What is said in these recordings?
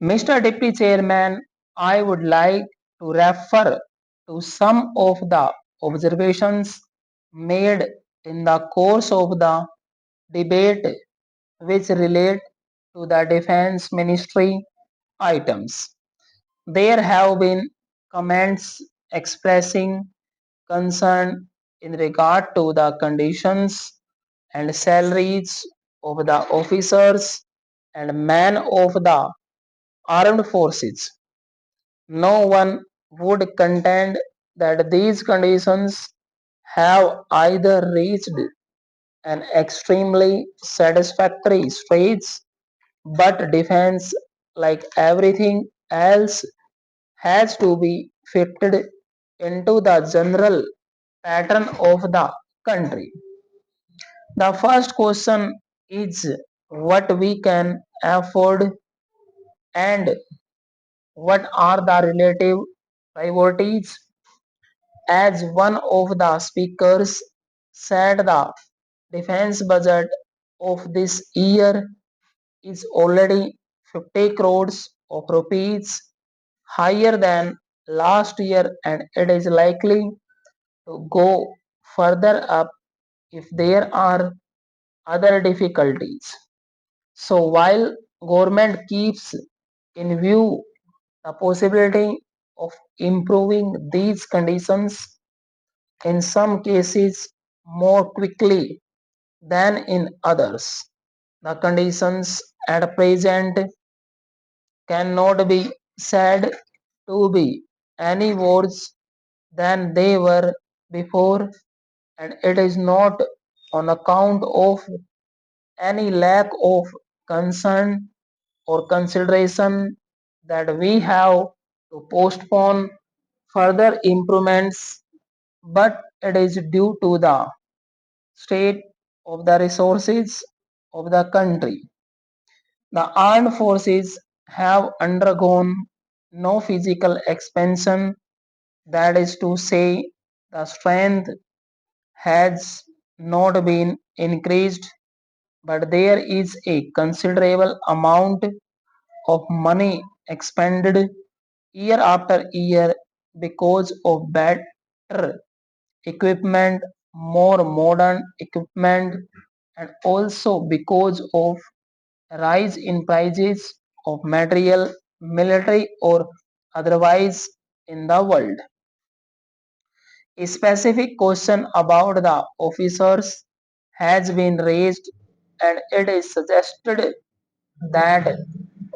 Mr. Deputy Chairman, I would like to refer to some of the observations made in the course of the debate which relate to the Defense Ministry items. There have been comments expressing concern in regard to the conditions and salaries of the officers and men of the armed forces. No one would contend that these conditions have either reached an extremely satisfactory stage, but defense, like everything else, has to be fitted into the general pattern of the country. The first question is what we can afford and what are the relative priorities. As one of the speakers said, the defense budget of this year is already 50 crores of rupees higher than last year, and it is likely to go further up if there are other difficulties. So while government keeps in view the possibility of improving these conditions in some cases more quickly than in others, the conditions at present cannot be said to be any worse than they were before, and it is not on account of any lack of concern or consideration that we have to postpone further improvements, but it is due to the state of the resources of the country. The armed forces have undergone no physical expansion, that is to say, the strength has not been increased, but there is a considerable amount of money expended year after year because of better equipment, more modern equipment, and also because of a rise in prices of material, military or otherwise in the world. A specific question about the officers has been raised, and it is suggested that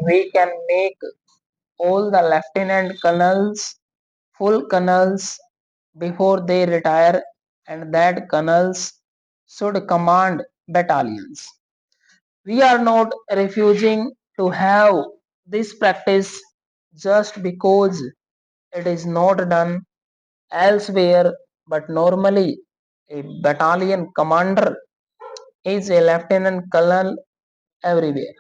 we can make all the lieutenant colonels full colonels before they retire, and that colonels should command battalions. We are not refusing to have this practice just because it is not done elsewhere, but normally a battalion commander is a lieutenant colonel everywhere.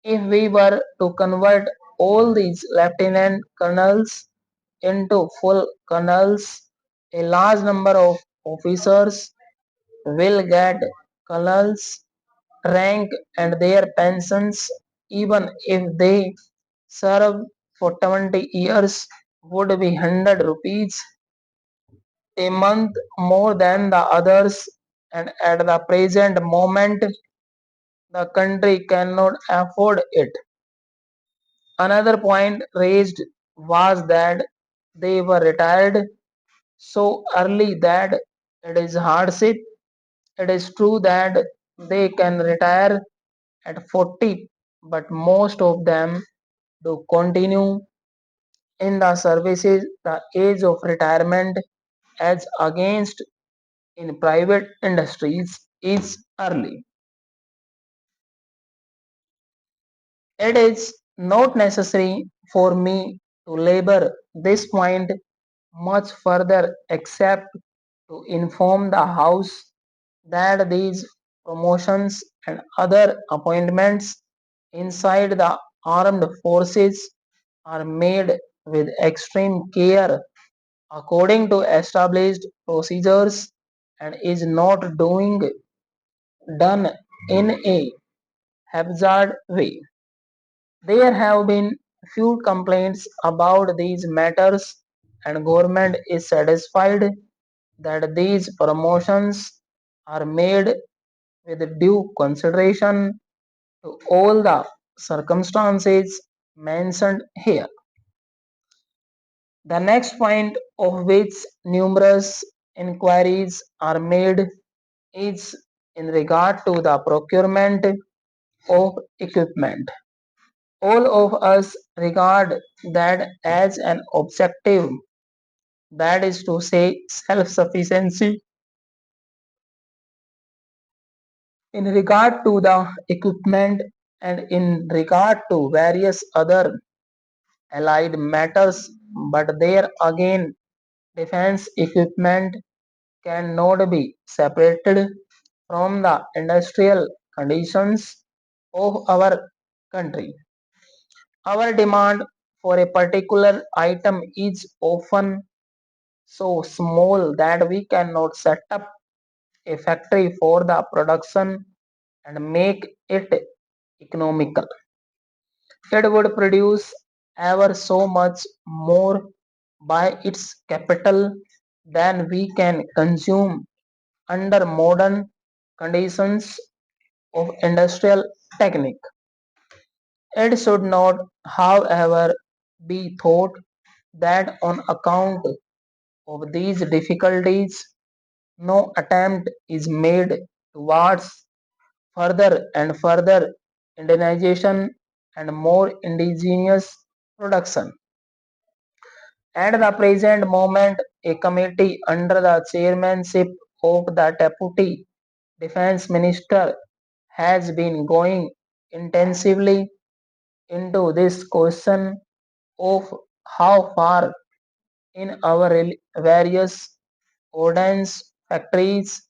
If we were to convert all these lieutenant colonels into full colonels, a large number of officers will get colonels rank, and their pensions, even if they serve for 20 years, would be 100 rupees a month more than the others, and at the present moment the country cannot afford it. Another point raised was that they were retired so early that it is hardship. It is true that they can retire at 40, but most of them do continue in the services. The age of retirement, as against in private industries, is early. It is not necessary for me to labor this point much further except to inform the House that these promotions and other appointments inside the armed forces are made with extreme care according to established procedures and is not done in a haphazard way. There have been few complaints about these matters, and government is satisfied that these promotions are made with due consideration to all the circumstances mentioned here. The next point of which numerous inquiries are made is in regard to the procurement of equipment. All of us regard that as an objective, that is to say, self sufficiency. In regard to the equipment and in regard to various other allied matters, but there again, defense equipment cannot be separated from the industrial conditions of our country. Our demand for a particular item is often so small that we cannot set up a factory for the production and make it economical. It would produce ever so much more by its capital than we can consume under modern conditions of industrial technique. It should not, however, be thought that on account of these difficulties, no attempt is made towards further and further indigenization and more indigenous production. At the present moment, a committee under the chairmanship of the Deputy Defense Minister has been going intensively into this question of how far in our various ordnance factories,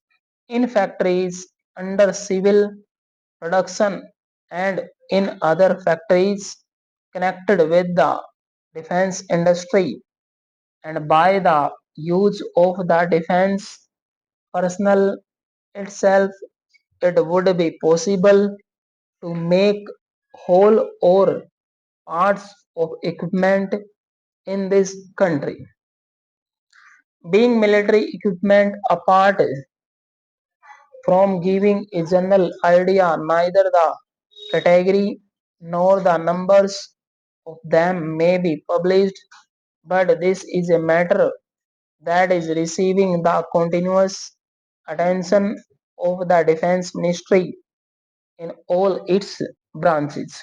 in factories under civil production, and in other factories connected with the defense industry, and by the use of the defense personnel itself, it would be possible to make whole or parts of equipment in this country. Being military equipment apart from giving a general idea, neither the category nor the numbers of them may be published, but this is a matter that is receiving the continuous attention of the Defense Ministry in all its branches.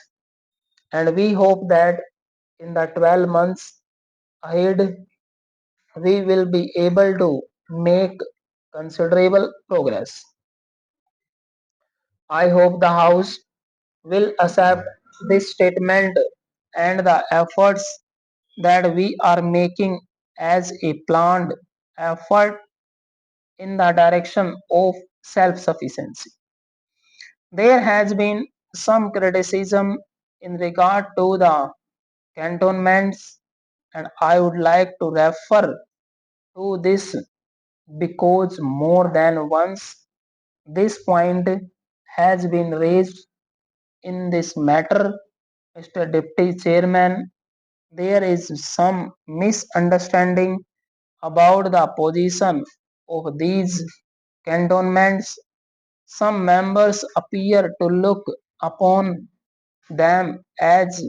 And we hope that in the 12 months ahead, we will be able to make considerable progress. I hope the House will accept this statement and the efforts that we are making as a planned effort in the direction of self sufficiency. There has been some criticism in regard to the cantonments, and I would like to refer to this because more than once this point has been raised in this matter. Mr. Deputy Chairman, there is some misunderstanding about the position of these cantonments. Some members appear to look upon them as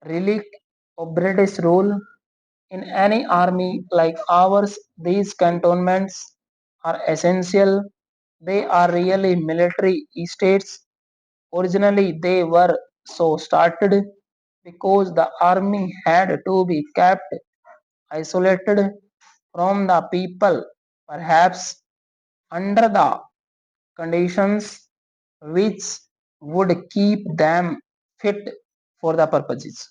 relic of British rule. In any army like ours, these cantonments are essential. They are really military estates. Originally, they were so started because the army had to be kept isolated from the people, perhaps under the conditions which would keep them fit for the purposes.